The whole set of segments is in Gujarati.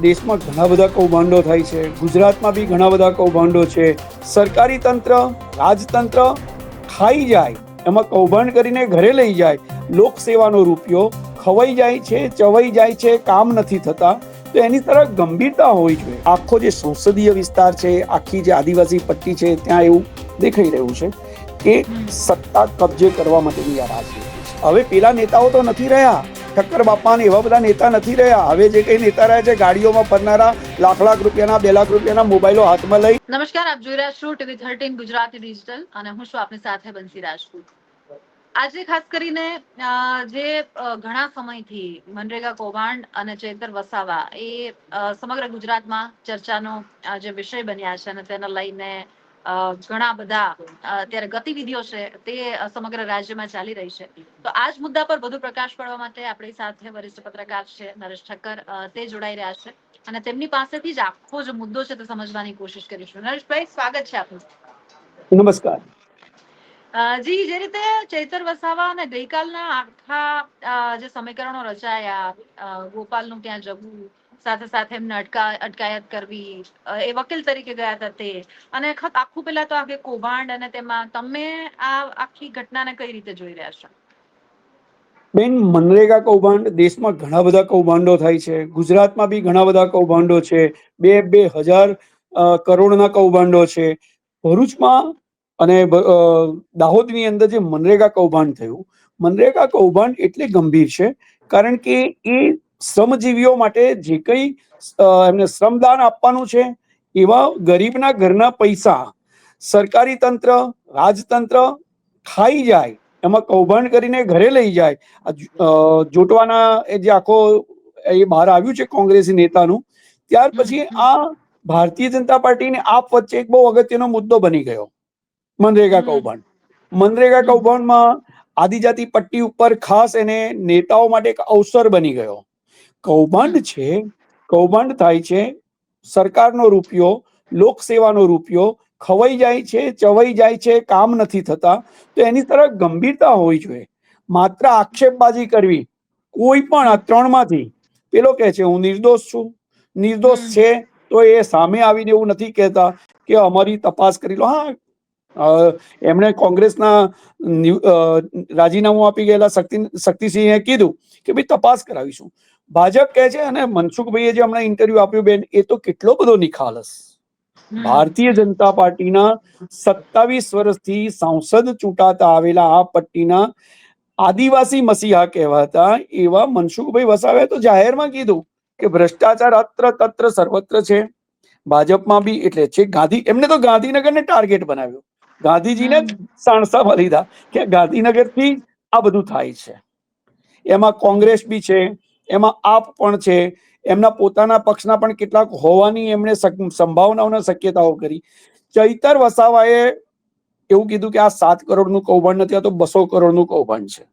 દેશમાં ઘણા બધા કૌભાંડો થાય છે. ગુજરાતમાં બી ઘણા બધા કૌભાંડો છે. સરકારી તંત્ર, રાજતંત્ર ખાઈ જાય, એમાં કૌભાંડ કરીને ઘરે લઈ જાય. લોકસેવાનો રૂપિયો ખવાઈ જાય છે, ચવાઈ જાય છે, કામ નથી થતા. તો એની તરફ ગંભીરતા હોવી જોઈએ. આખો જે સંસદીય વિસ્તાર છે, આખી જે આદિવાસી પટ્ટી છે, ત્યાં એવું દેખાઈ રહ્યું છે કે સત્તા કબજે કરવા માટેની આ રાજનીતિ છે. હવે પેલા નેતાઓ તો નથી રહ્યા, ઠક્કર બાપા ને એવા બધા નેતા નથી રહ્યા. હવે જે કઈ નેતા રહ્યા છે ગાડીઓમાં ફરનારા, લાખ રૂપિયાના 2 લાખ રૂપિયાના મોબાઈલો હાથમાં લઈ. નમસ્કાર, આપ જોઈ રહ્યા છો ટીવી 13 ગુજરાતી ડિજિટલ અને હું છું આપની સાથે બંસી રાજપૂત. આજે ખાસ કરીને જે ઘણા સમયથી મનરેગા કૌભાંડ અને ચૈતર વસાવા એ સમગ્ર ગુજરાતમાં ચર્ચાનો જે વિષય બન્યા છે અને તેને લઈને ઘણા બધા અત્યારે ગતિવિધિઓ છે તે સમગ્ર રાજ્યમાં ચાલી રહી છે. તો આ જ મુદ્દા પર વધુ પ્રકાશ પાડવા માટે આપણી સાથે વરિષ્ઠ પત્રકાર છે નરેશ ઠક્કર, તે જોડાઈ રહ્યા છે અને તેમની પાસેથી જ આખો જે મુદ્દો છે તે સમજવાની કોશિશ કરીશું. નરેશભાઈ, સ્વાગત છે આપનું. નમસ્કાર જી, જે રીતે ચૈતર વસાવા અને ગઈકાલના આખા જે સમીકરણો રચાયા, ગોપાલનું ત્યાં જવું, સાથે સાથે એમને અટકાયત કરવી, એ વકીલ તરીકે ગયા હતા તે, અને આખું પેલા તો આખે કૌભાંડ, અને તેમાં તમે આ આખી ઘટનાને કઈ રીતે જોઈ રહ્યા છો? બેન, મનરેગા કૌભાંડ, દેશમાં ઘણા બધા કૌભાંડો થાય છે. ગુજરાતમાં બી ઘણા બધા કૌભાંડો છે. 2,000 કરોડના કૌભાંડો છે. ભરૂચમાં અને દાહોદની અંદર જે મનરેગા કૌભાંડ થયું, મનરેગા કૌભાંડ એટલે ગંભીર છે કારણ કે એ શ્રમજીવીઓ માટે જે કંઈ એમને શ્રમદાન આપવાનું છે, એવા ગરીબના ઘરના પૈસા સરકારી તંત્ર, રાજતંત્ર ખાઈ જાય, એમાં કૌભાંડ કરીને ઘરે લઈ જાય. જોટવાના જે આખો એ બહાર આવ્યું છે કોંગ્રેસી નેતાનું, ત્યાર પછી આ ભારતીય જનતા પાર્ટીને આપ વચ્ચે એક બહુ અગત્યનો મુદ્દો બની ગયો મનરેગા કૌભાંડ. મનરેગા કૌભાંડમાં આદિજાતિ પટ્ટી ઉપર ખાસ એને નેતાઓ માટે એક અવસર બની ગયો. કૌભાંડ છે, કૌભાંડ થાય છે, સરકારનો રૂપિયો, લોકસેવાનો રૂપિયો ખવાઈ જાય છે, ચવાઈ જાય છે, કામ નથી થતા. તો એની તરફ ગંભીરતા હોવી જોઈએ. માત્ર આક્ષેપબાજી કરવી, કોઈ પણ આ ત્રણમાંથી પેલો કહે છે હું નિર્દોષ છું, નિર્દોષ છે તો એ સામે આવીને એવું નથી કહેતા કે અમારી તપાસ કરી લો. હા, એમણે કોંગ્રેસના રાજીનામું આપી ગયેલા શક્તિસિંહે કીધું કે ભાઈ તપાસ કરાવીશું. ભાજપ કહે છે, અને મનસુખભાઈએ જે હમણાં ઇન્ટરવ્યુ આપ્યું બેન, એ તો કેટલો બધો નિખાલસ. ભારતીય જનતા પાર્ટીના 27 વર્ષથી સાંસદ ચૂંટાતા આવેલા આ પટ્ટીના આદિવાસી મસીહા કહેવાતા એવા મનસુખભાઈ વસાવે તો જાહેરમાં કીધું કે ભ્રષ્ટાચાર અત્ર તત્ર સર્વત્ર છે. ભાજપમાં બી એટલે છે. એમને તો ગાંધીનગરને ટાર્ગેટ બનાવ્યું, ગાંધીજીને જ સાણસામાં લીધા કે ગાંધીનગરથી આ બધું થાય છે. એમાં કોંગ્રેસ બી છે, એમાં આપ પણ છે, એમના પોતાના પક્ષના પણ કેટલાક હોવાની એમણે સંભાવનાઓના શક્યતાઓ કરી. ચૈતર વસાવાએ એવું કીધું કે આ 7 કરોડનું કૌભાંડ નથી, આ તો 200 કરોડનું કૌભાંડ છે.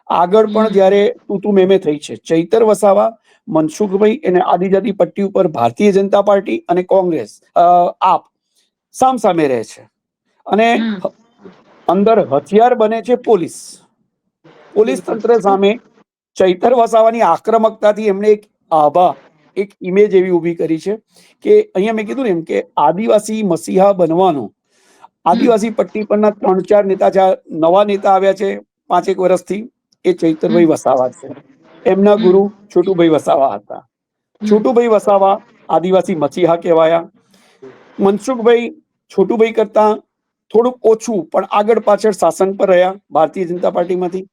આગળ પણ જયારે તૂતુ મેમે થઈ છે, ચૈતર વસાવા, મનસુખભાઈ એને આદિજાતિ પટ્ટી ઉપર ભારતીય જનતા પાર્ટી અને કોંગ્રેસ આપ સામસામે રહે છે, અને અંદર હથિયાર બને છે પોલીસ. પોલીસ તંત્ર સામે ચૈતર વસાવાની આક્રમકતાથી એમણે એક આભા, એક ઇમેજ એવી ઊભી કરી છે કે અહીંયા મેં કીધું ને એમ કે આદિવાસી મસીહા બનવાનો, આદિવાસી પટ્ટી પરના 3-4 નેતા, નવા નેતા આવ્યા છે 5 વર્ષથી, એ ચૈતરભાઈ વસાવા છે. એમના ગુરુ છોટુભાઈ વસાવા હતા. છોટુભાઈ વસાવા આદિવાસી મસીહા કહેવાયા. મનસુખભાઈ છોટુભાઈ કરતા થોડુંક ઓછું પણ આગળ પાછળ શાસન પર રહ્યા ભારતીય જનતા પાર્ટીમાંથી.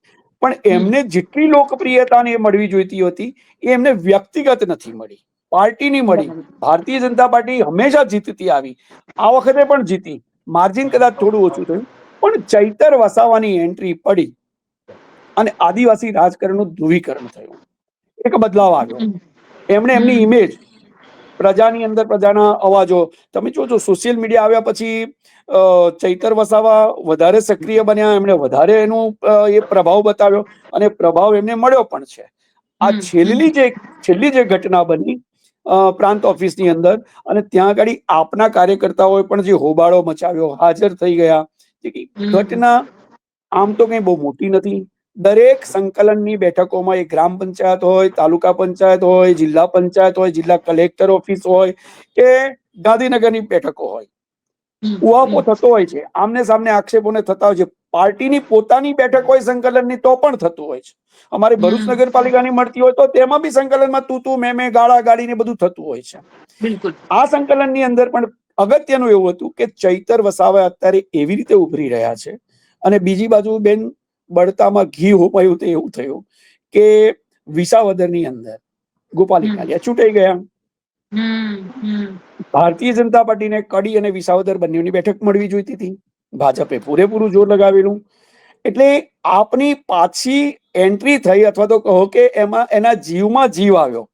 પણ એમને જેટલી લોકપ્રિયતા ને મળવી જોઈતી હતી એ એમને વ્યક્તિગત નથી મળી, પાર્ટીની મળી. ભારતીય જનતા પાર્ટી હંમેશા જીતતી આવી, આ વખતે પણ જીતી, માર્જિન કદાચ થોડું ઓછું થયું, પણ ચૈતર વસાવાની એન્ટ્રી પડી અને આદિવાસી રાજકારણનું ધ્રુવીકરણ થયું, એક બદલાવ આવ્યો. એમણે એમની ઇમેજ પ્રજાની અંદર, પ્રજાના અવાજો તમે જોજો, સોશિયલ મીડિયા આવ્યા પછી ચૈતર વસાવા વધારે સક્રિય બન્યા, એમણે વધારે એનું એ પ્રભાવ બતાવ્યો અને પ્રભાવ એમને મળ્યો પણ છે. આ છેલ્લી જે ઘટના બની પ્રાંત ઓફિસની અંદર, અને ત્યાં આગળ આપના કાર્યકર્તાઓએ પણ જે હોબાળો મચાવ્યો, હાજર થઈ ગયા, ઘટના આમ તો કઈ બહુ મોટી નથી, દરેક સંકલનની બેઠકોમાં એ ગ્રામ પંચાયત હોય, તાલુકા પંચાયત હોય, જિલ્લા પંચાયત હોય, જિલ્લા કલેક્ટર ઓફિસ હોય કે ગાંધીનગરની બેઠકો હોય, ઉહાપો થતો હોય છે, આમને સામને આક્ષેપોને થતા હોય છે. પાર્ટીની પોતાની બેઠક હોય સંકલનની તો પણ થતું હોય છે. અમારે ભરૂચ નગરપાલિકાની મળતી હોય તો તેમાં બી સંકલનમાં તું મેં ગાળા ગાડીને બધું થતું હોય છે. બિલકુલ. આ સંકલનની અંદર પણ અગત્યનું એવું હતું કે ચૈતર વસાવા અત્યારે એવી રીતે ઉભરી રહ્યા છે, અને બીજી બાજુ બેન બળતામાં ઘી હોપાયું તો એવું થયું કે વિસાવદરની અંદર ગોપાલ ઇટાલિયા ચૂંટાઈ ગયા. ભારતીય જનતા પાર્ટીને કડી અને વિસાવદર બંનેની બેઠક મળવી જોઈતી હતી. ભાજપે પૂરેપૂરું જોર લગાવેલું. એટલે આપની પાછી એન્ટ્રી થઈ, અથવા તો કહો કે એમાં એના જીવમાં જીવ આવ્યો.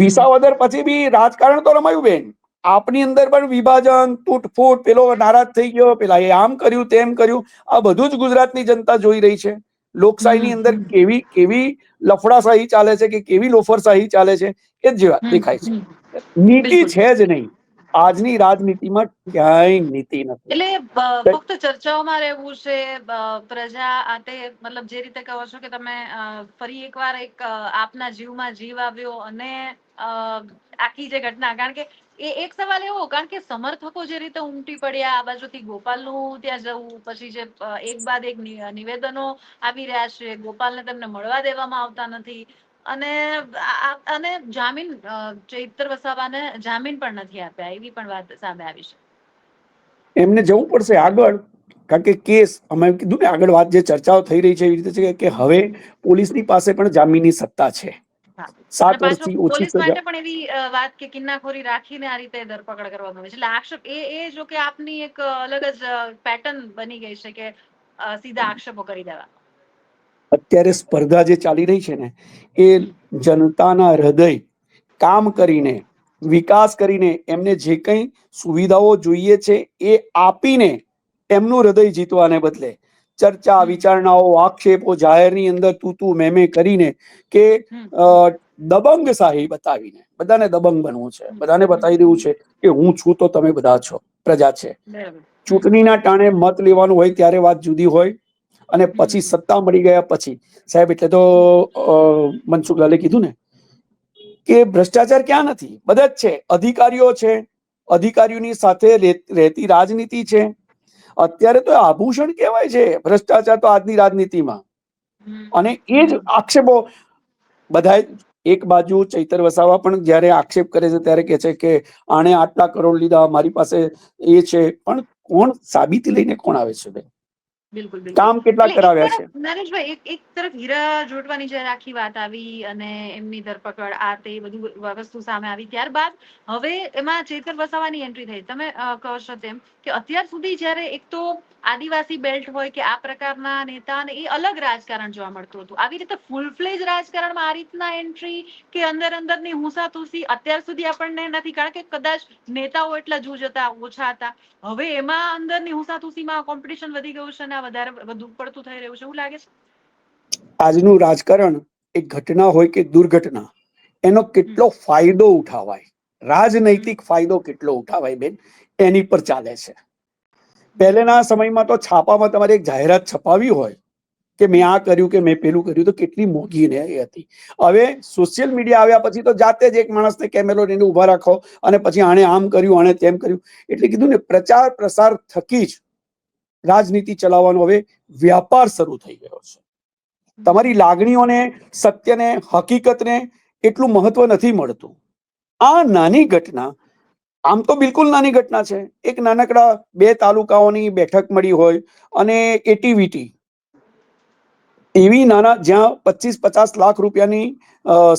વિસાવદર પછી બી રાજકારણ તો રમાયું બેન. આપની અંદર પણ વિભાજન, તૂટફૂટ, પેલો નારાજ થઈ ગયો, પેલા એ આમ કર્યું તેમ કર્યું, આ બધું જ ગુજરાતની જનતા જોઈ રહી છે. લોકશાહીની અંદર કેવી કેવી લફડાશાહી ચાલે છે કે કેવી લોફરશાહી ચાલે છે એ જ દેખાય છે. નીતિ છે જ નહીં. આજની રાજનીતિમાં ક્યાંય નીતિ નથી. એટલે ફક્ત ચર્ચાઓમાં રહેવું છે. પ્રજા આતે મતલબ જે રીતે કહો છો કે તમે ફરી એકવાર એક આપના જીવમાં જીવ આવ્યો અને આખી જે ઘટના, કારણ કે એક સવાલ એવો, કારણ કે સમર્થકો જે રીતે ઉમટી પડ્યા, આ બાજુથી ગોપાલનું ત્યાં જવું, પછી જે એક બાદ એક નિવેદનો આવી રહ્યા છે, ગોપાલને તેમને મળવા દેવામાં આવતા નથી, અને જામીન ચૈતર વસાવાને જામીન પણ નથી આપ્યા, એવી પણ વાત સામે આવી છે. એમને જવું પડશે આગળ, કારણ કે કેસ અમે કીધું ને આગળ વાત જે ચર્ચાઓ થઈ રહી છે એવી રીતે છે કે હવે પોલીસની પાસે પણ જામીનની સત્તા છે. 7 વર્ષથી ઓછી પોલીસ સજા. માટે પણ એવી વાત કે કિન્નાખોરી રાખીને આ રીતે ધરપકડ કરવામાં આવે છે. એટલે આક્ષેપ એ જો કે આપની એક અલગ જ પેટર્ન બની ગઈ છે કે સીધા આક્ષેપો કરી દેવા. અત્યારે સ્પર્ધા જે ચાલી રહી છે ને એ જનતાના હૃદય કામ કરીને, વિકાસ કરીને, એમને જે કંઈ સુવિધાઓ જોઈએ છે એ આપીને એમનું હૃદય જીતવાને બદલે ચર્ચા, વિચારણાઓ, આક્ષેપો, જાહેરની અંદર તું મેં કરીને કે દબંગશાહી બતાવીને, બધાને દબંગ બનવું છે, બધાને બતાવી દેવું છે કે હું છું તો તમે બધા છો, પ્રજા છે. ચૂંટણીના ટાણે મત લેવાનું હોય ત્યારે વાત જુદી હોય, અને પછી સત્તા મળી ગયા પછી સાહેબ, એટલે તો મનસુખલાલે કીધું ને કે ભ્રષ્ટાચાર ક્યાં નથી, બધા જ છે. અધિકારીઓ છે, અધિકારીઓની સાથે રહેતી રાજનીતિ છે. અત્યારે તો આભૂષણ કહેવાય છે ભ્રષ્ટાચાર તો આજની રાજનીતિમાં. અને એ જ આક્ષેપો બધા, એક બાજુ ચૈતર વસાવા પણ જયારે આક્ષેપ કરે છે ત્યારે કે છે કે આણે આટલા કરોડ લીધા, મારી પાસે એ છે, પણ કોણ સાબિતી લઈને કોણ આવે છે ભાઈ? બિલકુલ. કામ કેટલા કરાવ્યા છે? નરેશભાઈ, એક તરફ હીરા જોડવાની જયારે આખી વાત આવી અને એમની ધરપકડ, આ તે બધું વસ્તુ સામે આવી, ત્યારબાદ હવે એમાં ચૈતર વસાવાની એન્ટ્રી થઈ. તમે કહો છો તેમ કે અત્યાર સુધી જયારે એક તો આદિવાસી બેલ્ટ હોય કે આ પ્રકારના નેતા, અને એ અલગ રાજકારણ જોવા મળતું હતું, આવી રીતે ફૂલ ફ્લેજ રાજકારણમાં આ રીતના એન્ટ્રી કે અંદરની હુસાતુસી અત્યાર સુધી આપણને નથી, કારણ કે કદાચ નેતાઓ એટલા જૂજ હતા, ઓછા હતા. હવે એમાં અંદરની હુસાતુસીમાં કોમ્પિટિશન વધી ગયું છે અને આ વધારે વધુ પડતું થઈ રહ્યું છે, એવું લાગે છે. આજનું રાજકારણ એક ઘટના હોય કે દુર્ઘટના, એનો કેટલો ફાયદો ઉઠાવાય, રાજનૈતિક ફાયદો કેટલો ઉઠાવાય બેન, એની પર ચાલે છે. પહેલેના સમયમાં તો છાપામાં તમારે એક જાહેરાત છપાવી હોય કે મેં આ કર્યું કે મેં પેલું કર્યું તો કેટલી મોંઘી ને એ હતી. હવે સોશિયલ મીડિયા આવ્યા પછી તો જાતે જ એક માણસને કેમેરો લઈને ઉભા રાખો અને પછી આણે આમ કર્યું, આણે તેમ કર્યું. એટલે કીધું ને, પ્રચાર પ્રસાર થકી જ રાજનીતિ ચલાવવાનો હવે વ્યાપાર શરૂ થઈ ગયો છે. તમારી લાગણીઓને, સત્યને, હકીકતને એટલું મહત્વ નથી મળતું. આ નાની ઘટના, આમ તો બિલકુલ નાની ઘટના છે, એક નાનકડા 2 તાલુકાઓની બેઠક મળી હોય અને એટીવીટી એવી નાના, જ્યાં 25-50 લાખ રૂપિયાની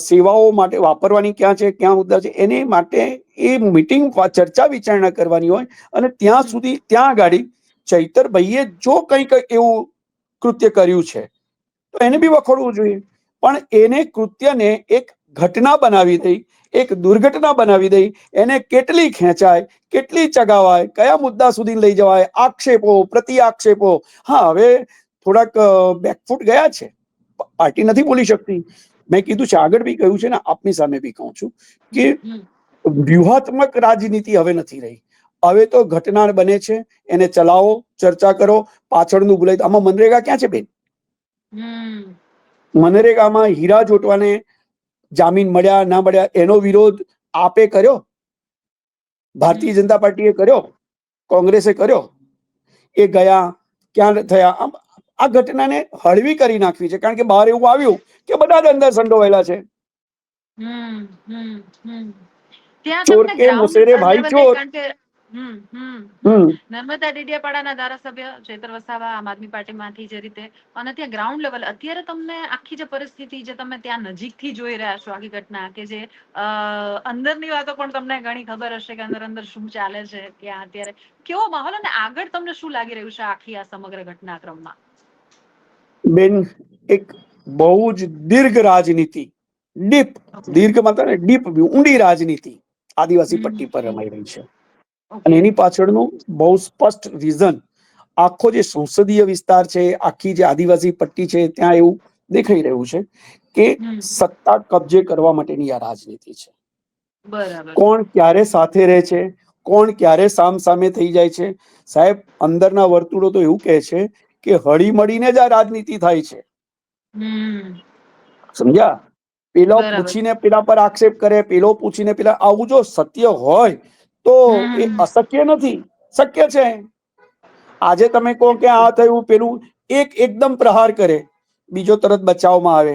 સેવાઓ માટે વાપરવાની ક્યાં છે, ક્યાં મુદ્દા છે, એને માટે એ મીટિંગ, ચર્ચા વિચારણા કરવાની હોય, અને ત્યાં સુધી ત્યાં ગાડી ચૈતરભાઈએ જો કંઈક એવું કૃત્ય કર્યું છે તો એને બી વખોડવું જોઈએ. પણ એને કૃત્યને એક ઘટના બનાવી દઈ, એક દુર્ઘટના બનાવી દઈ, એને કેટલી ખેંચાય, કેટલી ચગાવાય, કયા મુદ્દા સુધી લઈ જવાય, આક્ષેપો, પ્રતિ આક્ષેપો. હા, હવે થોડાક બેકફૂટ ગયા છે, પાર્ટી નથી બોલી શકતી. મેં કીધું છે, આગળ બી કહ્યું છે ને, આપની સામે બી કહું છું કે વ્યૂહાત્મક રાજનીતિ હવે નથી રહી. હવે તો ઘટના બને છે, એને ચલાવો, ચર્ચા કરો, પાછળનું ભૂલાય. આમાં મનરેગા ક્યાં છે બેન? હમ મનરેગામાં હીરા જોટવાને જામીન મળ્યા ના મળ્યા એનો વિરોધ આપે કર્યો, ભારતીય જનતા પાર્ટીએ કર્યો, કોંગ્રેસે કર્યો. એ ગયા ક્યાં થયા? આ ઘટનાને હળવી કરી નાખવી છે, કારણ કે બહાર એવું આવ્યું કે બધા જ અંદર સંડોવાયેલા છે. હમ હમ હમ ત્યાં ચોર તમને કે ગ્રાઉન્ડ મોસેરે ભાઈ લેવલે, ચોર. કારણ કે હમ નર્મદા ડેડિયાપાડાના ધારાસભ્ય ચૈતર વસાવા આમ આદમી પાર્ટીમાંથી જે રીતે, અને ત્યાં ગ્રાઉન્ડ લેવલ અત્યારે તમને આખી જે પરિસ્થિતિ જે તમે ત્યાં નજીકથી જોઈ રહ્યા છો, આખી ઘટના કે જે અંદરની વાતો પણ તમને ઘણી ખબર હશે કે અંદર અંદર શું ચાલે છે ત્યાં અત્યારે, કેવો માહોલ અને આગળ તમને શું લાગી રહ્યું છે આખી આ સમગ્ર ઘટનાક્રમમાં? બેન, એક બહુ જ દીર્ઘ રાજનીતિ, ડીપ, દીર્ઘ મતલબ ડીપ ઊંડી રાજનીતિ આદિવાસી પટ્ટી પર રમાઈ રહી છે. અને એની પાછળનું બહુ સ્પષ્ટ રીઝન, આખો જે સંસદીય વિસ્તાર છે, આખી જે આદિવાસી પટ્ટી છે, ત્યાં એવું દેખાઈ રહ્યું છે કે સત્તા કબજે કરવા માટેની આ રાજનીતિ છે. બરાબર. કોણ ક્યારે સાથે રહે છે, કોણ ક્યારે સામ સામે થઈ જાય છે. સાહેબ, અંદરના વર્તુળો તો એવું કહે છે કે હળી મળીને જ આ રાજનીતિ થાય છે. સમજ્યા? પેલો બરાબર. પૂછીને પેલા પર આક્ષેપ કરે, પેલો પૂછીને પેલા, આવું જો સત્ય હોય તો એ અશક્ય નથી, શક્ય છે. આજે તમે કહો કે આ થયું પેલું, એક એકદમ પ્રહાર કરે, બીજો તરત બચાવમાં આવે,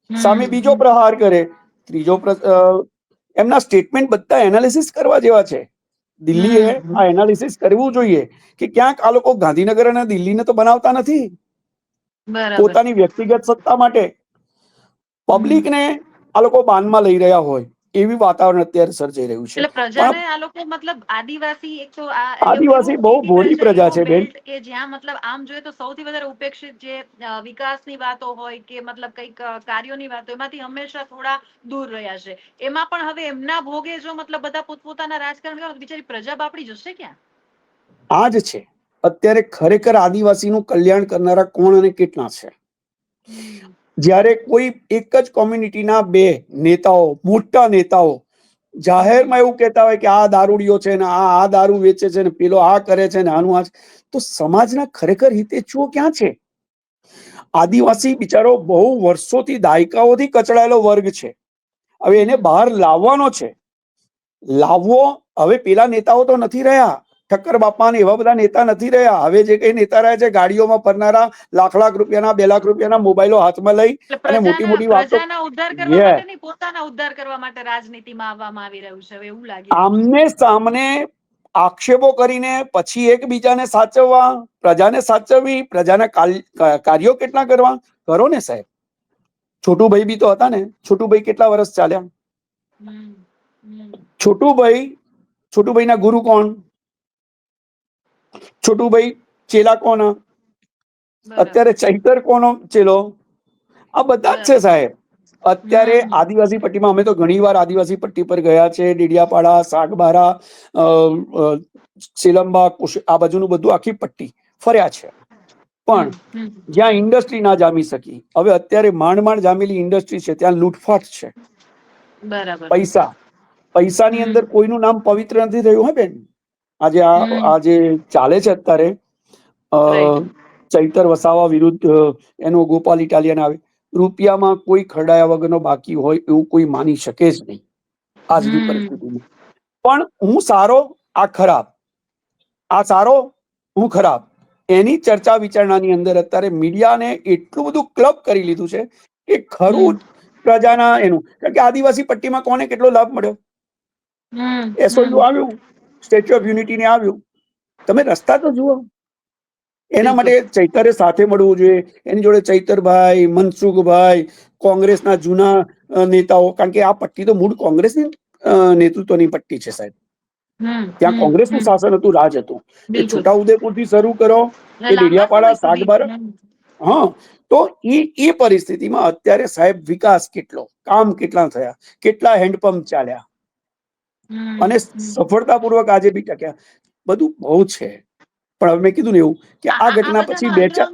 સામે બીજો પ્રહાર કરે, ત્રીજો એમના સ્ટેટમેન્ટ બધા એનાલિસિસ કરવા જેવા છે. દિલ્હીએ આ એનાલિસિસ કરવું જોઈએ કે ક્યાંક આ લોકો ગાંધીનગર અને દિલ્હીને તો બનાવતા નથી બરાબર. પોતાની વ્યક્તિગત સત્તા માટે. પબ્લિકને આ લોકો બાનમાં લઈ રહ્યા હોય એવી વાતાવરણ અત્યારે સર્જાઈ રહ્યું છે. એટલે પ્રજાને પણ આ લોકો મતલબ આદિવાસી એક તો આ આદિવાસી બહુ એવી ભોળી પ્રજા એવો છે બેન. બેલ્ટ કે જ્યાં મતલબ આમ જોઈએ તો સૌથી વધારે ઉપેક્ષિત જે વિકાસની વાતો હોય કે મતલબ કઈક કાર્યોની વાતો, એમાંથી હંમેશા થોડા દૂર રહ્યા છે. એમાં પણ હવે એમના ભોગે જો મતલબ બધા પોતપોતાના રાજકારણ કરવા, બિચારી પ્રજા બાપડી જશે ક્યાં? આ જ છે અત્યારે ખરેખર આદિવાસીનું કલ્યાણ કરનારા કોણ અને કેટલા છે. જ્યારે કોઈ એક જ કોમ્યુનિટીના બે નેતાઓ, મોટા નેતાઓ જાહેરમાં એવું કહેતા હોય કે આ દારૂડિયો છે ને આ દારૂ વેચે છે ને પેલો આ કરે છે ને આનું આ, તો સમાજના ખરેખર હિતેચ્છુઓ ક્યાં છે? આદિવાસી બિચારો બહુ વર્ષોથી, દાયકાઓથી કચડાયેલો વર્ગ છે. હવે એને બહાર લાવવાનો છે. લાવવો, હવે પેલા નેતાઓ તો નથી રહ્યા, ઠક્કર બાપા ને એવા બધા નેતા નથી રહ્યા. હવે જે કઈ નેતા રહ્યા છે, ગાડીઓમાં ફરનારા, લાખ લાખ રૂપિયાના, 2 લાખ રૂપિયાના મોબાઈલો હાથમાં લઈ એટલે અને મોટી મોટી વાતો. પ્રજાના ઉદ્ધાર કરવા માટે નહીં, પોતાના ઉદ્ધાર કરવા માટે રાજનીતિમાં આવવામાં આવી રહ્યું છે, હવે એવું લાગી રહ્યું છે. આમને સામને આક્ષેપો કરીને પછી એકબીજાને સાચવવા, પ્રજાને સાચવવી, પ્રજાના કાર્યો કેટલા કરવા, કરો ને સાહેબ. છોટુભાઈ બી તો હતા ને, છોટુભાઈ કેટલા વર્ષ ચાલ્યા? છોટુભાઈ ના ગુરુ કોણ? છોટુભાઈ ચેલા કોના? અત્યારે ચૈતર કોનો ચેલો? આ બધા જ છે સાહેબ. અત્યારે આદિવાસી પટ્ટીમાં, અમે તો ઘણી વાર આદિવાસી પટ્ટી પર ગયા છે, ડેડિયાપાડા, સાગબારા, સિલંબા, આ બાજુનું બધું આખી પટ્ટી ફર્યા છે. પણ જ્યાં ઇન્ડસ્ટ્રી ના જામી શકી, હવે અત્યારે માંડ માંડ જામેલી ઇન્ડસ્ટ્રી છે, ત્યાં લૂંટફાટ છે. બરાબર. પૈસાની અંદર કોઈનું નામ પવિત્ર નથી થયું હે બેન. આજે ચાલે છે અત્યારે, ચૈતર વસાવા વિરુદ્ધ એનો ગોપાલ ઇટાલિયન આવે, રૂપિયામાં કોઈ ખરડાયા વગરનો બાકી હોય એવું કોઈ માની શકે જ નહીં આજની પરિસ્થિતિમાં. પણ હું સારો, આ ખરાબ, આ સારો, હું ખરાબ, એની ચર્ચા વિચારણાની અંદર અત્યારે મીડિયાને એટલું બધું ક્લબ કરી લીધું છે કે ખરું પ્રજાના એનું, કારણ કે આદિવાસી પટ્ટીમાં કોને કેટલો લાભ મળ્યો? એસઓયુ આવ્યું, સ્ટેચ્યુ ઓફ યુનિટી ને આવ્યું, તમે રસ્તા તો જુઓ. એના માટે ચૈતરે સાથે મળવું જોઈએ, એની જોડે ચૈતરભાઈ, મનસુખભાઈ, કોંગ્રેસના જૂના નેતાઓ, કારણ કે આ પટ્ટી તો મૂળ કોંગ્રેસની નેતૃત્વની પટ્ટી છે સાહેબ. ત્યાં કોંગ્રેસનું શાસન હતું, રાજ હતું. એ છોટાઉદેપુર થી શરૂ કરો કે ડેડિયાપાડા, સાગબારા, હા, તો એ પરિસ્થિતિમાં અત્યારે સાહેબ વિકાસ કેટલો, કામ કેટલા થયા, કેટલા હેન્ડપંપ ચાલ્યા અને સફળતાપૂર્વક આજે બી ટક્યા, બધું બહુ છે. પણ હવે મેં કીધું ને એવું કે આ ઘટના પછી બે ચાર,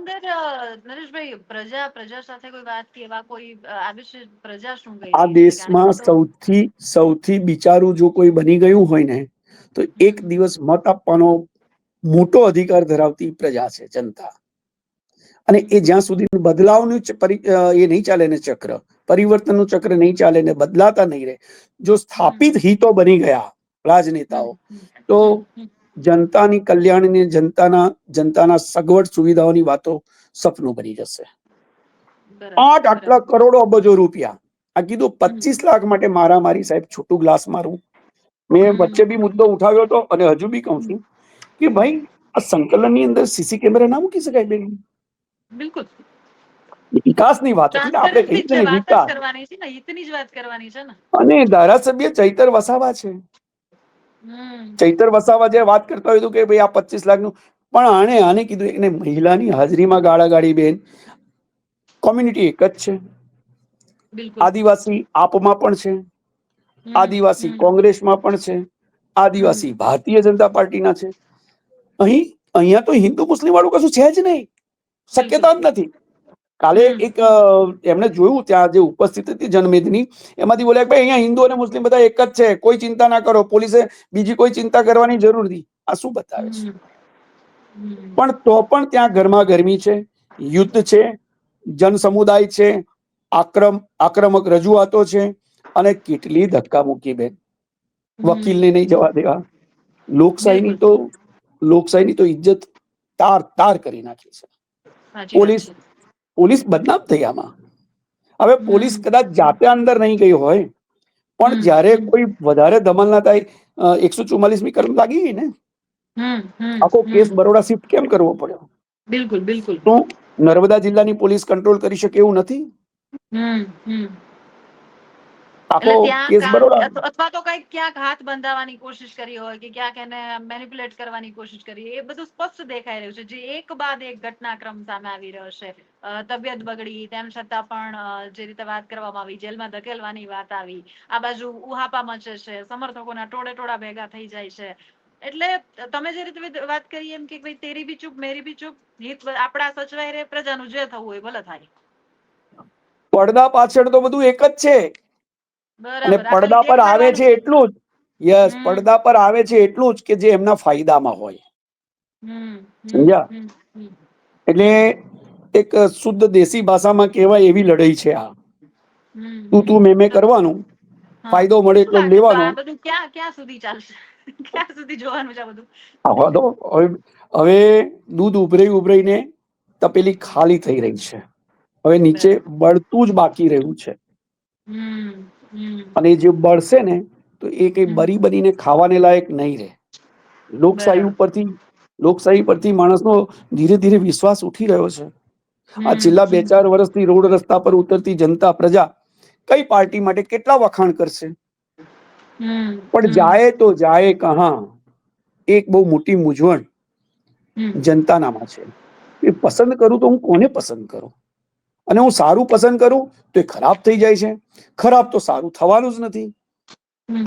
નરેશભાઈ, પ્રજા સાથે કોઈ વાત કે એવા કોઈ આવે છે? પ્રજા શું કહી આ રહી છે? કારણ દેશમાં કે સૌથી બિચારું જો કોઈ બની ગયું હોય ને, તો એક દિવસ મત આપવાનો મોટો અધિકાર ધરાવતી પ્રજા છે, જનતા. અને એ જ્યાં સુધી બદલાવનું એ નહીં ચાલે ને ચક્ર, પરિવર્તનનું ચક્ર નહીં ચાલે ને બદલાતા નહીં રહે, જો સ્થાપિત હિતો બની ગયા રાજનેતાઓ, તો જનતાની કલ્યાણની, જનતાના સગવડ સુવિધાઓની વાતો સપનું બની જશે. આટલા કરોડો અબજો રૂપિયા, આ કીધું 25 લાખ માટે મારી સાહેબ છોટું ગ્લાસ મારું. મેં વચ્ચે બી મુદ્દો ઉઠાવ્યો હતો અને હજુ બી કહું છું કે ભાઈ આ સંકલનની અંદર સીસી કેમેરા ના મૂકી શકાય બેન. બિલકુલ વિકાસની વાત હતી ને, આપણે કહીએ છીએ વિકાસ કરવાની છે ને, હિતની જ વાત કરવાની છે ને. અને ધારાસભ્ય ચૈતર વસાવા છે. ચૈતર વસાવા જે વાત કરતા હોય કે ભાઈ આ 25 લાખનું, પણ આને કીધું એને મહિલાની હાજરીમાં ગાળાગાળી. બેન, કોમ્યુનિટી એક જ છે. આદિવાસી આપમાં પણ છે, આદિવાસી કોંગ્રેસમાં પણ છે, આદિવાસી ભારતીય જનતા પાર્ટીના છે. અહીંયા તો હિન્દુ મુસ્લિમ વાળું કશું છે જ નહીં, શક્યતા જ નથી. કાલે એક એમને જોયું ત્યાં જે ઉપસ્થિત હતી જનમેદની, એમાંથી બોલ્યા કે ભાઈ અહીંયા હિન્દુ અને મુસ્લિમ બધા એક જ છે, કોઈ ચિંતા ના કરો, પોલીસે બીજી કોઈ ચિંતા કરવાની જરૂર નથી. આ શું બતાવે છે? પણ તો પણ ત્યાં ગરમા ગરમી છે, યુદ્ધ છે, જન સમુદાય છે, આક્રમક રજૂઆતો છે, અને કેટલી ધક્કા મૂકી બેન, વકીલને નહીં જવા દેવા. લોકશાહીની તો ઇજ્જત તાર કરી નાખી છે. પોલીસ બદનામ થઈ આમાં. હવે પોલીસ કદાચ જાતે અંદર નહીં ગઈ હોય, પણ જયારે કોઈ વધારે ધમાલ ના થાય, 144મી કલમ લાગી ગઈ ને, આખો કેસ બરોડા શિફ્ટ કેમ કરવો પડ્યો? બિલકુલ બિલકુલ. તો નર્મદા જિલ્લાની પોલીસ કંટ્રોલ કરી શકે એવું નથી. અથવા તો કઈક ક્યાંક હાથ બંધાવવાની કોશિશ કરી હોય કે ક્યાંક એને મેનિપ્યુલેટ કરવાની કોશિશ કરી, એ બધું સ્પષ્ટ દેખાઈ રહ્યું છે. જે એક બાદ એક ઘટનાક્રમ સામે આવી રહ્યો છે. તબિયત બગડી તેમ છતાં પણ જે રીતે વાત કરવામાં આવી, જેલમાં ધકેલવાની વાત આવી, આ બાજુ ઉહાપા મચે છે, સમર્થકોના ટોળે ભેગા થઈ જાય છે. એટલે તમે જે રીતે વાત કરી એમ કે ભાઈ તેરી બી ચૂપ મેરી બી ચૂપ, હિત આપણા સચવાઈ રહે, પ્રજાનું જે થવું હોય ભલે થાય. પડદા પાછળ તો બધું એક જ છે. અને પડદા પર આવે છે એટલું જ, પડદા પર આવે છે એટલું જ કે જે એમના ફાયદામાં હોય. સમજ્યા? એટલે એક શુદ્ધ દેશી ભાષામાં કહેવાય એવી લડાઈ છે આ. તું મેં કરવાનું, ફાયદો મળે એટલો લેવાનો. ક્યાં સુધી ચાલશે? ક્યાં સુધી જોવાનું છે બધું? હવે દૂધ ઉભરાઈને તપેલી ખાલી થઈ રહી છે. હવે નીચે બળતું જ બાકી રહ્યું છે. અને જે બળશે ને, તો એ કઈ બનીને ખાવાને લાયક નહીં રહે. લોકશાહી પરથી માણસનો ધીરે ધીરે વિશ્વાસ ઉઠી રહ્યો છે. આ છેલ્લા 2-4 વર્ષથી રોડ રસ્તા પર ઉતરતી જનતા, પ્રજા કઈ પાર્ટી માટે કેટલા વખાણ કરશે, પણ જાય તો જાય કહા. એક બહુ મોટી મૂંઝવણ જનતાનામાં છે. એ પસંદ કરું તો હું કોને પસંદ કરું? અને હું સારું પસંદ કરું તો એ ખરાબ થઈ જાય છે, ખરાબ તો સારું થવાનું જ નથી.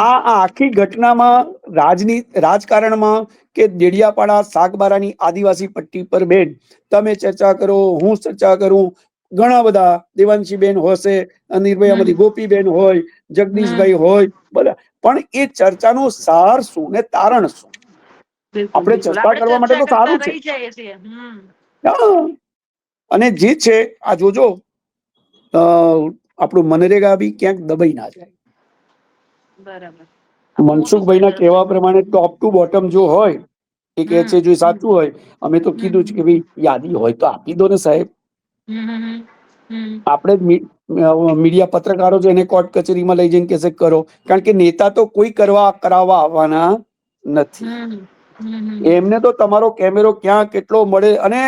આ આખી ઘટનામાં રાજકારણમાં કે ડેડિયાપાડા સાગબારાની આદિવાસી પટ્ટી પર બેન તમે ચર્ચા કરો, હું ચર્ચા કરું, ઘણા બધા દેવાંશીબેન હશે, નિર્ભયામાંથી ગોપીબેન હોય, જગદીશભાઈ હોય, બધા, પણ એ ચર્ચાનો સાર શું ને તારણ શું? આપણે ચર્ચા કરવા માટે તો સારું છે. અને જે છે આ જોજો, આપણું મનરેગા બી ક્યાંક દબાઈ ના જાય. બરાબર. મનસુખભાઈના કહેવા પ્રમાણે ટોપ ટુ બોટમ જો હોય, એ કહે છે જો સાચું હોય, અમે તો કીધું છે કે ભાઈ યાદી હોય તો આપી દો ને સાહેબ. આપણે મીડિયા પત્રકારો છે એને કોર્ટ કચેરીમાં લઈ જઈને કેસે કરો, કારણ કે નેતા તો કોઈ કરાવવા આવવાના નથી. એમને તો તમારો કેમેરો ક્યાં કેટલો મળે, અને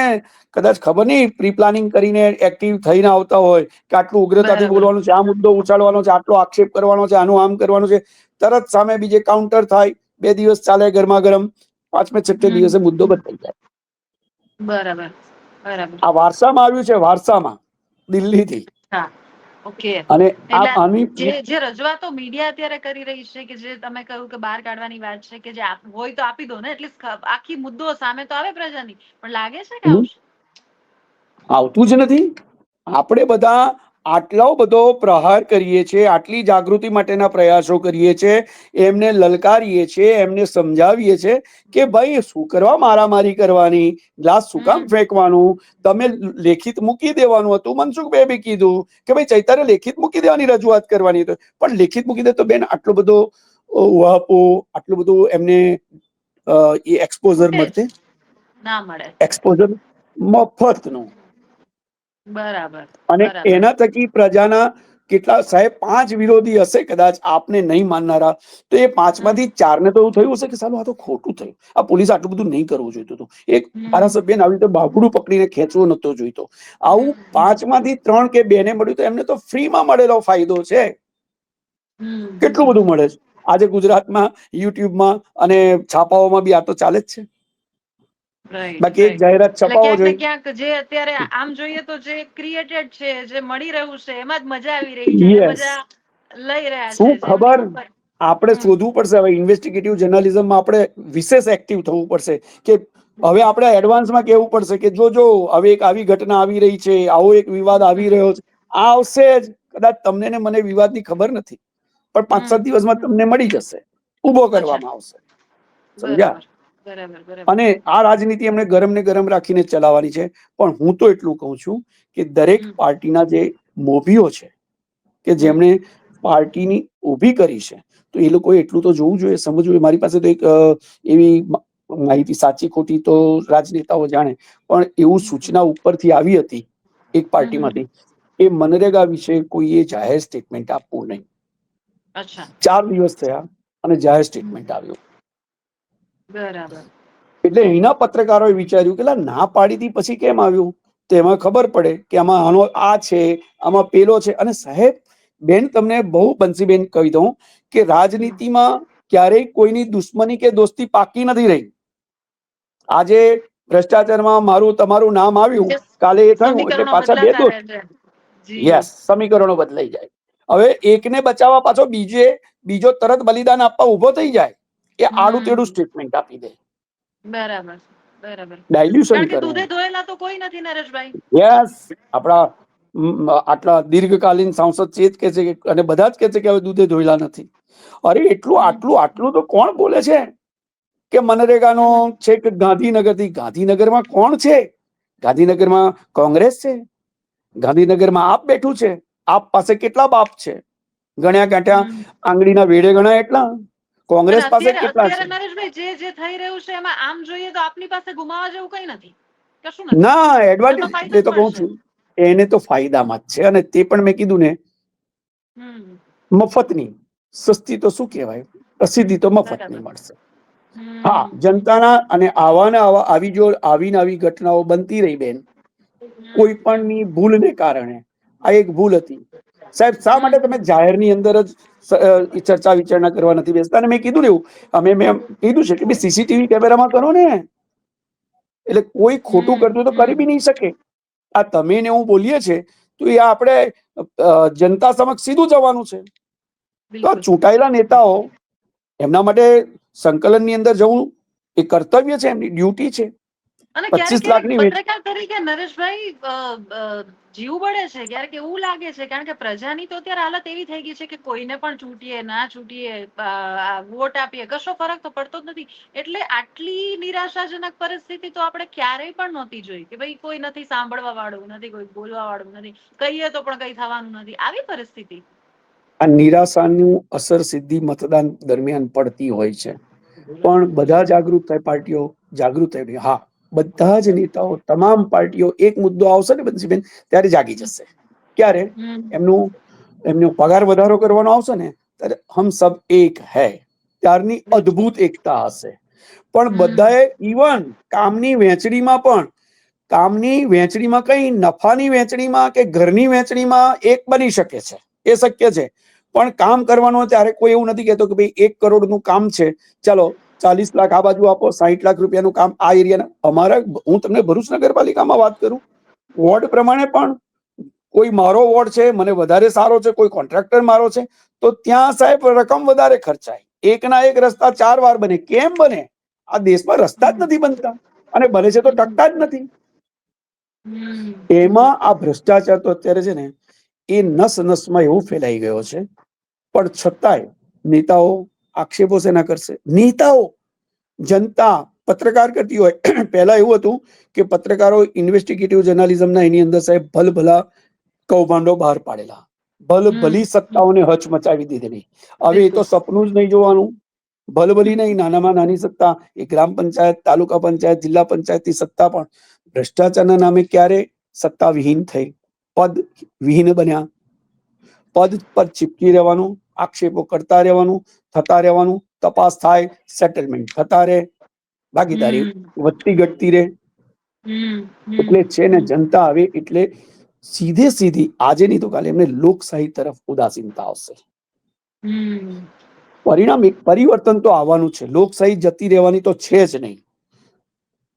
કદાચ ખબર નહીં પ્રી પ્લાનિંગ કરીને એક્ટિવ થઈને આવતા હોય કે આટલું ઉગ્રતાથી બોલવાનું છે, આ મુદ્દો ઉછાળવાનો છે, આટલો આક્ષેપ કરવાનો છે, આનું આમ કરવાનું છે, તરત સામે બીજે કાઉન્ટર થાય, 2 દિવસ ચાલે ગરમા ગરમ, 5મે-6 દિવસે મુદ્દો બદલાઈ જાય. બરાબર. આ વારસામાં આવ્યું છે, વારસામાં, દિલ્હીથી. અને જે રજૂઆતો મીડિયા અત્યારે કરી રહી છે, કે જે તમે કહ્યું કે બહાર કાઢવાની વાત છે, કે જે હોય તો આપી દો ને, એટલીસ્ટ આખી મુદ્દો સામે તો આવે પ્રજાની, પણ લાગે છે કે આવતું જ નથી. આપણે બધા આટલો બધો પ્રહાર કરીએ છીએ, આટલી જાગૃતિ માટેના પ્રયાસો કરીએ છીએ, એમને લલકારીએ છીએ, એમને સમજાવીએ છીએ કે ભાઈ શું કરવા મારામારી કરવાની, ગ્લાસ શું કામ ફેંકવાનું, તમે લેખિત મૂકી દેવાનું હતું. મનસુખભાઈ બી કીધું કે ભાઈ ચૈતરે લેખિત મૂકી દેવાની રજૂઆત કરવાની હતી, પણ લેખિત મૂકી દે તો બેન આટલો બધો ઉહાપો, આટલું બધું એમને એ એક્સપોઝર મળતે, ના મળે, એક્સપોઝર મફતનું. બરાબર. અને એના થકી પ્રજાના કેટલા સાહેબ 5 વિરોધી હશે કદાચ આપને નહીં માનનારા, તો એ 5માંથી 4 ને તો એવું થયું હશે કે સાલું આ તો ખોટું થયું, આ પોલીસ આટલું બધું નહીં કરવું જોઈતું હતું, એક ધારાસભ્યને આવી રીતે બાબડું પકડીને ખેંચવો નતો જોઈતો. આવું 5માંથી 3 કે 2 ને મળ્યું તો એમને તો ફ્રીમાં મળેલો ફાયદો છે. કેટલું બધું મળે છે આજે ગુજરાતમાં, યુટ્યુબમાં અને છાપાઓમાં બી આ તો ચાલે જ છે. બાકી એક જાહેરાત છપાવો જોઈએ, ક્યાંક જે અત્યારે આમ જોઈએ તો જે ક્રિએટેડ છે, જે મળી રહ્યું છે, એમાં જ મજા આવી રહી છે, મજા લઈ રહ્યા છે. શું ખબર, આપણે શોધવું પડશે. હવે ઇન્વેસ્ટિગેટિવ જર્નલિઝમમાં આપણે વિશેષ એક્ટિવ થવું પડશે કે હવે આપણે એડવાન્સમાં કહેવું પડશે કે જો હવે એક આવી ઘટના આવી રહી છે, આવો એક વિવાદ આવી રહ્યો છે, આ આવશે જ. કદાચ તમને ને મને વિવાદની ખબર નથી, પણ 5-7 દિવસમાં તમને મળી જશે, ઉભો કરવામાં આવશે. સમજ્યા? અને આ રાજનીતિ એમને ગરમ ને ગરમ રાખીને ચલાવવાની છે. પણ હું તો એટલું કહું છું કે દરેક પાર્ટીના જે મોભીઓ છે કે જેમણે પાર્ટીની ઊભી કરી છે, તો એ લોકોએ એટલું તો જોવું જોઈએ, સમજવું જોઈએ. મારી પાસે તો એક એવી માહિતી, સાચી ખોટી તો રાજનેતાઓ જાણે, પણ એવું સૂચના ઉપરથી આવી હતી એક પાર્ટીમાંથી કે મનરેગા વિશે કોઈએ જાહેર સ્ટેટમેન્ટ આપવું નહીં. 4 દિવસ થયા અને જાહેર સ્ટેટમેન્ટ આવ્યું. બરાબર. એટલે એના પત્રકારોએ વિચાર્યું કે ના પાડી હતી પછી કેમ આવ્યું, તો એમાં ખબર પડે કે આમાં આનો આ છે, આમાં પેલો છે. અને સાહેબ બેન, તમને બહુ બંસીબેન કહી દઉં કે રાજનીતિમાં ક્યારેય કોઈની દુશ્મની કે દોસ્તી પાકી નથી રહી. આજે ભ્રષ્ટાચારમાં મારું તમારું નામ આવ્યું, કાલે એ થયું એટલે પાછા 2 દોસ્ત, યસ, સમીકરણો બદલાઈ જાય. હવે એકને બચાવવા પાછો બીજો તરત બલિદાન આપવા ઉભો થઈ જાય, એ આડું તેડું સ્ટેટમેન્ટ આપી દે. બરાબર, બરાબર. ડાયલ્યુશન કે દૂધે ધોયેલા તો કોઈ નથી નરેશભાઈ. યસ, આપણા આટલા દીર્ઘકાલીન સાંસદ છે કે છે, અને બધા જ કે છે કે હવે દૂધે ધોયેલા નથી. અરે આટલું તો કોણ બોલે છે કે મનરેગાનો છે કે ગાંધીનગરથી? ગાંધીનગરમાં કોણ છે? ગાંધીનગરમાં કોંગ્રેસ છે, ગાંધીનગરમાં આપ બેઠું છે. આપ પાસે કેટલા બાપ છે? ગણ્યા ગાંઠ્યા આંગળીના વેડે ગણાય એટલા. કોંગ્રેસ પાસે કેટલા છે? નરેશભાઈ, જે થઈ રહ્યું છે એમાં આમ જોઈએ તો આપની પાસે ગુમાવવા જેવું કઈ નથી, કશું નથી. ના, એડવાન્ટેજ એટલે તો કહું છું, એને તો ફાયદામાં જ છે. અને તે પણ મેં કીધું ને, મફતની સસ્તી તો શું કહેવાય, પ્રસિદ્ધિ તો મફતની મળશે. હા, જનતાના અને આવીને આવી ઘટનાઓ બનતી રહી બેન, કોઈ પણની ભૂલને કારણે. આ એક ભૂલ હતી સાહેબ. શા માટે તમે જાહેરની અંદર જ ચર્ચા વિચારણા કરવા નથી બેસતા? અને મેં કીધું ને એવું, મેં કીધું છે કે સીસીટીવી કેમેરામાં કરો ને, એટલે કોઈ ખોટું કરતું તો કરી બી નહીં શકે. આ તમે ને હું બોલીએ છે તો એ આપણે જનતા સમક્ષ સીધું જવાનું છે. તો ચૂંટાયેલા નેતાઓ, એમના માટે સંકલનની અંદર જવું એ કર્તવ્ય છે, એમની ડ્યુટી છે. અને 25 લાખની પત્રકાર તરીકે નરેશભાઈ જીવ બળે છે, ક્યારેક એવું લાગે છે, કારણ કે પ્રજાની તો અત્યારે હાલત એવી થઈ ગઈ છે કે કોઈને પણ ચૂંટીએ ના ચૂંટીએ, વોટ આપીએ, કશો ફરક તો પડતો જ નથી. એટલે આટલી નિરાશાજનક પરિસ્થિતિ તો આપણે ક્યારેય પણ નહોતી જોઈ કે ભાઈ કોઈ નથી સાંભળવા વાળું, નથી કોઈ બોલવા વાળું, નથી કહીએ તો પણ કઈ થવાનું નથી, આવી પરિસ્થિતિ. આ નિરાશાનું અસર સીધી મતદાન દરમિયાન પડતી હોય છે. પણ બધા જાગૃત થાય, પાર્ટીઓ જાગૃત થાય. હા, બધા જ નેતાઓ, તમામ પાર્ટીઓ, એક મુદ્દો આવશે ને બંસીબેન, ત્યારે જાગી જશે. ક્યારે? એમનો પગાર વધારો કરવાનો આવશે ને, ત્યારે હમ સબ એક હૈ, ત્યારની અદ્ભુત એકતા હશે. પણ બધાએ ઇવન કામની વહેંચણીમાં કઈ નફાની વહેંચણીમાં કે ઘરની વહેંચણીમાં એક બની શકે છે, એ શક્ય છે. પણ કામ કરવાનું ત્યારે કોઈ એવું નથી કહેતો કે ભાઈ 1 કરોડનું કામ છે, ચાલો 40 લાખ આ બાજુ આપો, 60 લાખ રૂપિયાનું કામ આ એરિયાના. હું તમને ભરૂચ નગરપાલિકામાં વાત કરું, વોર્ડ પ્રમાણે પણ કોઈ મારો વોર્ડ છે, મને વધારે સારો છે, કોઈ કોન્ટ્રાક્ટર મારો છે, તો ત્યાં સાહેબ રકમ વધારે ખર્ચાય. એકના એક રસ્તા 4 વાર બને. કેમ બને? આ દેશમાં રસ્તા જ નથી બનતા, અને બને છે તો ટકતા જ નથી. એમાં આ ભ્રષ્ટાચાર તો અત્યારે છે ને, એ નસ નસમાં એવો ફેલાઈ ગયો છે. પણ છતાંય નેતાઓ આક્ષેપો શેના કરશે? નેતાઓ, જનતા પત્રકાર કરતી હોય. પહેલા એવું હતું કે પત્રકારો ઇન્વેસ્ટિગેટિવ જર્નાલિઝમના એની અંદર સાહેબ ભલભલા કૌભાંડો બહાર પાડેલા, ભલી સત્તાઓને હચમચાવી દીધેલી. હવે એ તો સપનું જ નહીં જોવાનું. ભલભલી નહીં, નાનામાં નાની સત્તા, એ ગ્રામ પંચાયત, તાલુકા પંચાયત, જિલ્લા પંચાયતની સત્તા પણ ભ્રષ્ટાચારના નામે ક્યારે સત્તા વિહીન થઈ, પદ વિહીન બન્યા. પદ પર ચીપકી રહેવાનું, આક્ષેપો કરતા રહેવાનું, થતા રહેવાનું, તપાસ થાય, સેટલમેન્ટ થતા રહે, ભાગીદારી વધતી ઘટતી રહે. એટલે છે ને જનતા આવે એટલે સીધે સીધી આજે નહીં તો કાલે એમને લોકશાહી તરફ ઉદાસીનતા આવશે. પરિણામ એક પરિવર્તન તો આવવાનું છે. લોકશાહી જતી રહેવાની તો છે જ નહીં.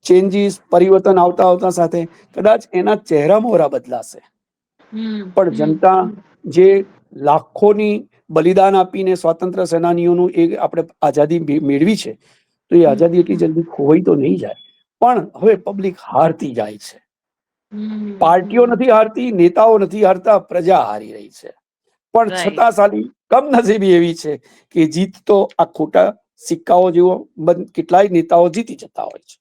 ચેન્જીસ, પરિવર્તન આવતા આવતા સાથે કદાચ એના ચહેરા મોહરા બદલાશે, પણ જનતા જે લાખોની બલિદાન આપીને સ્વાતંત્ર્ય સેનાનીઓનું એક આપણે આઝાદી મેળવી છે, તો એ આઝાદી એટલી જલ્દી ખોવાઈ તો નહીં જાય. પણ હવે પબ્લિક હારતી જાય છે. પાર્ટીઓ નથી હારતી, નેતાઓ નથી હારતા, પ્રજા હારી રહી છે. પણ છતાં સાલી કમનસીબી એવી છે કે જીત તો આ ખોટા સિક્કાઓ જેવો કેટલાય નેતાઓ જીતી જતા હોય છે,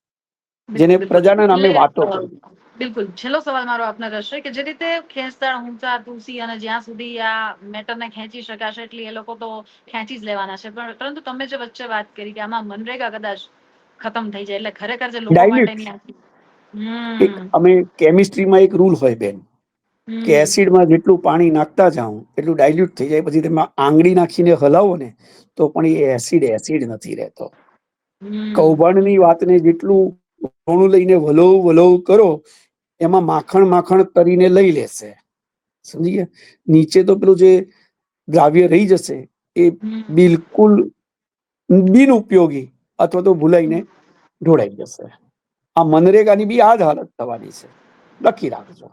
જેને પ્રજાના નામે વાતો કરી. બિલકુલ. છેલ્લો સવાલ મારો આપને રહેશે કે જે રીતે ખેંચતાણ, ઊંચા તુલસી અને જ્યાં સુધી આ મેટરને ખેંચી શકાશે એટલી એ લોકો તો ખેંચી જ લેવાના છે, પરંતુ તમે જે વચ્ચે વાત કરી કે આમાં મનરેગા કદાચ ખતમ થઈ જાય એટલે ખરેખર જે લોકો માટેની અમે કેમિસ્ટ્રીમાં એક રૂલ હોય બેન કે એસિડમાં જેટલું પાણી નાખતા જાઓ એટલું ડાયલ્યુટ થઈ જાય. પછી તેમાં આંગળી નાખીને હલાવો ને તો પણ એ એસિડ નથી રહેતો. કૌભાંડની વાતને જેટલું ઘણું લઈને વલોવ કરો એમાં માખણ તરીને લઈ લેશે, સમજી ગયા? નીચે તો પેલું જે દ્રાવ્ય રહી જશે એ બિલકુલ બિન ઉપયોગી અથવા તો ભૂલાઈને ઢોળાઈ જશે. આ મનરેગાની બી આ જ હાલત થવાની છે. લખી રાખજો.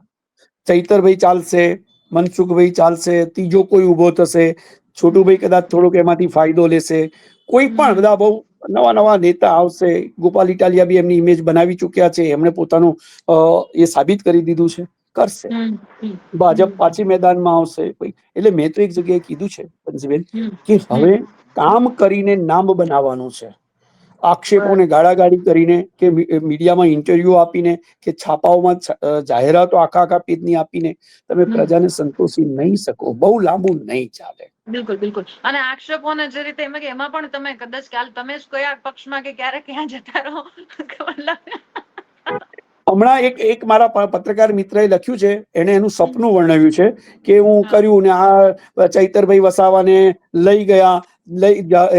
ચૈતરભાઈ ચાલશે, મનસુખભાઈ ચાલશે, ત્રીજો કોઈ ઉભો થશે, છોટુભાઈ કદાચ થોડોક એમાંથી ફાયદો લેશે, કોઈ પણ બધા બહુ નવા નેતા આવશે. ગોપાલ ઇટાલિયા બી એમની ઇમેજ બનાવી ચુક્યા છે, એમણે પોતાનું એ સાબિત કરી દીધું છે, કરશે. ભાજપ પાછી મેદાનમાં આવશે. એટલે મેં તો એક જગ્યાએ કીધું છે બંસીબેન કે હવે કામ કરીને નામ બનાવવાનું છે. આક્ષેપોને ગાળાગાળી કરીને કે મીડિયામાં ઇન્ટરવ્યુ આપીને કે છાપાઓમાં જાહેરાતો આખા પેજની આપીને તમે પ્રજાને સંતોષી નહીં શકો. બહુ લાંબુ નહીં ચાલે. બિલકુલ. અને આક્ષેપોને જે રીતે એમાં પણ તમે કદાચ તમે જ કયા પક્ષમાં કે ક્યારે ક્યાં જતા રહો. હમણાં એક મારા પત્રકાર મિત્રએ લખ્યું છે, એને એનું સપનું વર્ણવ્યું છે કે હું કર્યું ને આ ચૈતરભાઈ વસાવાને લઈ ગયા,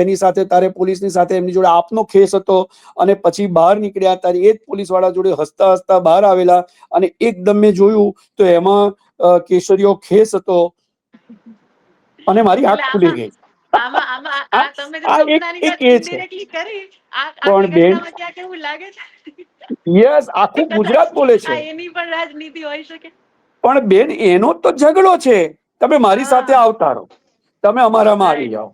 એની સાથે તારે પોલીસની સાથે એમની જોડે આપનો ખેસ હતો અને પછી બહાર નીકળ્યા તારે એ જ પોલીસ વાળા જોડે હસતા બહાર આવેલા અને એકદમ મેં જોયું તો એમાં કેસરીયો ખેસ હતો અને મારી આંખ ખુલી ગઈ. યસ, આખું ગુજરાત બોલે છે. એની પણ રાજનીતિ હોઈ શકે. પણ બેન એનો તો ઝઘડો છે. તમે મારી સાથે આવતા રહો, તમે અમારામાં આવી જાઓ,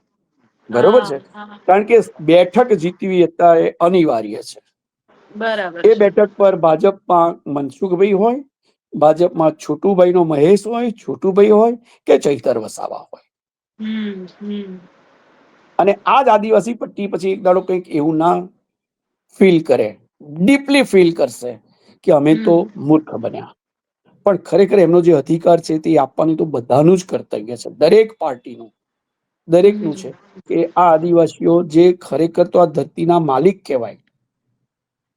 બરોબર છે? કારણ કે બેઠક જીતવી અત્યારે અનિવાર્ય છે. બરાબર. એ બેઠક પર ભાજપમાં મનસુખભાઈ હોય, ભાજપમાં છોટુભાઈ નો મહેશ હોય, છોટુભાઈ હોય કે ચૈતર વસાવા હોય. અને આ જ આદિવાસી પટ્ટી પછી એક દાડો કંઈક એવું ના ફીલ કરે, ડીપલી ફીલ કરશે કે અમે તો મૂર્ખ બન્યા. પણ ખરેખર એમનો જે અધિકાર છે તે આપવાનું તો બધાનું જ કર્તવ્ય છે, દરેક પાર્ટીનું, દરેકનું છે કે આ આદિવાસીઓ જે ખરેખર તો આ ધરતીના માલિક કહેવાય,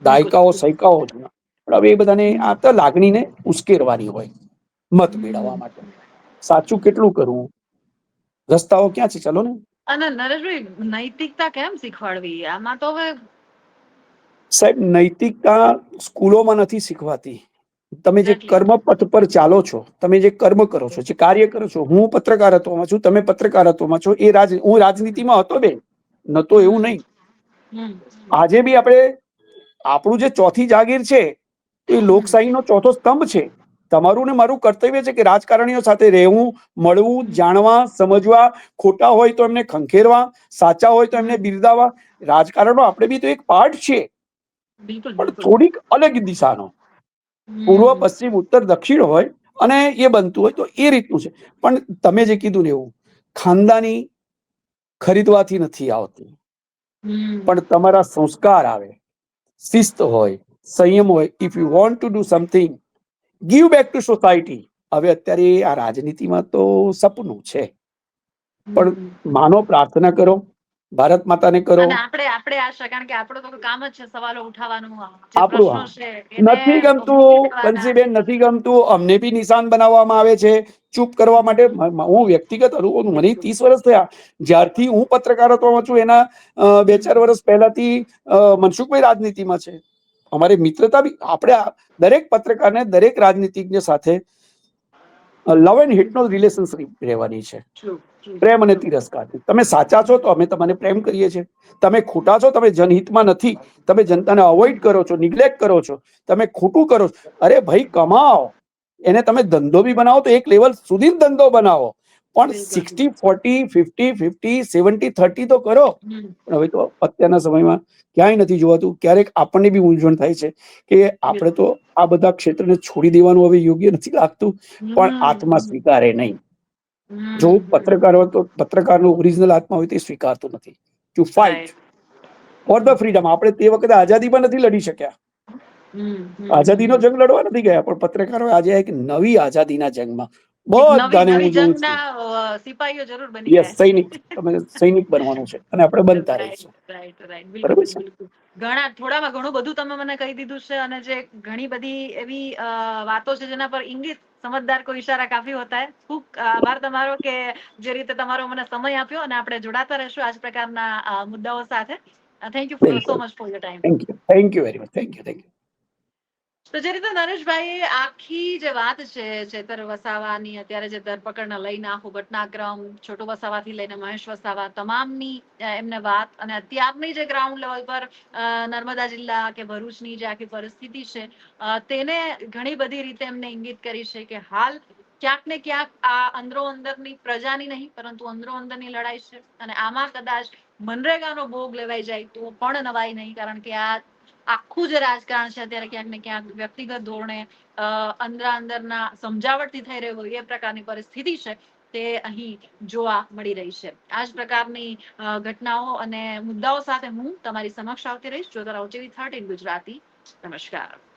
દાયકાઓ સૈકાઓ જૂના. પણ હવે એ બધાને આ તો લાગણીને ઉશ્કેરવાની હોય મત મેળવવા માટે. સાચું કેટલું કરવું, રસ્તાઓ ક્યાં છે? ચલો ને. અને નરેશભાઈ, નૈતિકતા કેમ શીખવાડવી આમાં? તો હવે સાહેબ, નૈતિકતા સ્કૂલોમાં નથી શીખવાતી. તમે જે કર્મ પથ પર ચાલો છો, તમે જે કર્મ કરો છો, જે કાર્ય કરો છો, હું પત્રકારત્વમાં છું, તમે પત્રકારત્વમાં છો, હું રાજનીતિમાં હતો બેન, નતો એવું નહીં. આજે બી આપણું જે ચોથી જાગીર છે એ લોકશાહીનો ચોથો સ્તંભ છે. તમારું ને મારું કર્તવ્ય છે કે રાજકારણીઓ સાથે રહેવું, મળવું, જાણવા, સમજવા, ખોટા હોય તો એમને ખંખેરવા, સાચા હોય તો એમને બિરદાવવા. રાજકારણનો આપણે બી તો એક પાર્ટ છે, પણ થોડીક અલગ દિશાનો. પૂર્વ, પશ્ચિમ, ઉત્તર, દક્ષિણ હોય, અને એ બનતું હોય તો એ રીતનું છે. પણ તમે જે કીધું ને એવું ખાનદાની ખરીદવાથી નથી આવતું, પણ તમારા સંસ્કાર આવે, શિસ્ત હોય, સંયમ હોય. If you want to do something, give back to society. હવે અત્યારે આ રાજનીતિમાં તો સપનું છે, પણ માનો પ્રાર્થના કરો, ભારત માતાને કરો. અને આપણે આશા, કારણ કે આપણું તો કામ જ છે સવાલો ઉઠાવવાનું, જે આપણું પ્રશ્નો હા છે એને નથી મૂકી ગમતું દેવાના. બંસીબેન, નથી ગમતું, અમને બી નિશાન બનાવવામાં આવે છે ચૂપ કરવા માટે. હું વ્યક્તિગત અનુભવ, મને 30 વર્ષ થયા જ્યારથી હું પત્રકારત્વમાં છું, એના 2-4 વર્ષ પહેલાથી મનસુખભાઈ રાજનીતિમાં છે. અમારી મિત્રતા બી, આપણે દરેક પત્રકારને દરેક રાજનીતિજ્ઞ સાથે લવ એન્ડ હિટ નો રિલેશનશિપ રહેવાની છે, પ્રેમ અને તિરસ્કાર. તમે સાચા છો તો અમે તમને પ્રેમ કરીએ છીએ, તમે ખોટા છો, તમે જનહિતમાં નથી, તમે જનતાને અવોઇડ કરો છો, નિગ્લેક્ટ કરો છો, તમે ખોટું કરો છો. અરે ભાઈ કમાઓ, એને તમે ધંધો બી બનાવો તો એક લેવલ સુધી જ ધંધો બનાવો, પણ 60-40, 50-50, 70-30 તો કરો. પણ હવે તો અત્યારના સમયમાં ક્યાંય નથી જોવાતું. ક્યારેક આપણને બી મૂંઝવણ થાય છે કે આપણે તો આ બધા ક્ષેત્રને છોડી દેવાનું હવે યોગ્ય નથી લાગતું, પણ આત્મા સ્વીકારે નહીં. જો પત્રકાર હોય તો પત્રકારનો ઓરિજિનલ આત્મા હોય તે સ્વીકારતો નથી. To fight for the freedom. આપણે તે વખતે આઝાદીમાં નથી લડી શક્યા, આઝાદીનો જંગ લડવા નથી ગયા, પણ પત્રકારો આજે એક નવી આઝાદીના જંગમાં બધાને હું જોઉં છું. સિપાહીઓ જરૂર બની યસ, ગયા છે. સૈનિક. તમે સૈનિક બનવાનું છે અને આપણે બનતા રહીશું. બરાબર છે. થોડામાં ઘણું બધું તમે મને કહી દીધું છે, અને જે ઘણી બધી એવી વાતો છે જેના પર ઇંગ્લિશ સમજદાર કો ઇશારા કાફી હોતા હૈ. ખૂબ આભાર તમારો કે જે રીતે તમારો મને સમય આપ્યો, અને આપણે જોડાતા રહેશું આ જ પ્રકારના મુદ્દાઓ સાથે. થેન્ક યુ સો બિલકુલ. Much for your time. Thank you very much. Thank you. તો જે રીતે નરેશભાઈ આખી જે વાત છે ચેતર વસાવાની, અત્યારે જે ધરપકડને લઈને આખો ઘટનાક્રમ, છોટુ વસાવાથી લઈને મહેશ વસાવા, તમામની એમને વાત, અને અત્યારની જે ગ્રાઉન્ડ લેવલ પર નર્મદા જિલ્લા કે ભરૂચની જે આખી પરિસ્થિતિ છે તેને ઘણી બધી રીતે એમને ઇંગિત કરી છે કે હાલ ક્યાંક ને ક્યાંક આ અંદરો અંદરની પ્રજાની નહીં, પરંતુ અંદરો અંદરની લડાઈ છે. અને આમાં કદાચ મનરેગાનો ભોગ લેવાઈ જાય તો પણ નવાઈ નહીં, કારણ કે આ આખું જે રાજકારણ છે અત્યારે ક્યાંક ને ક્યાંક વ્યક્તિગત ધોરણે અંદરના સમજાવટથી થઈ રહ્યું હોય એ પ્રકારની પરિસ્થિતિ છે તે અહીં જોવા મળી રહી છે. આ જ પ્રકારની ઘટનાઓ અને મુદ્દાઓ સાથે હું તમારી સમક્ષ આવતી રહીશ. જોતા રહો TV13 ગુજરાતી. નમસ્કાર.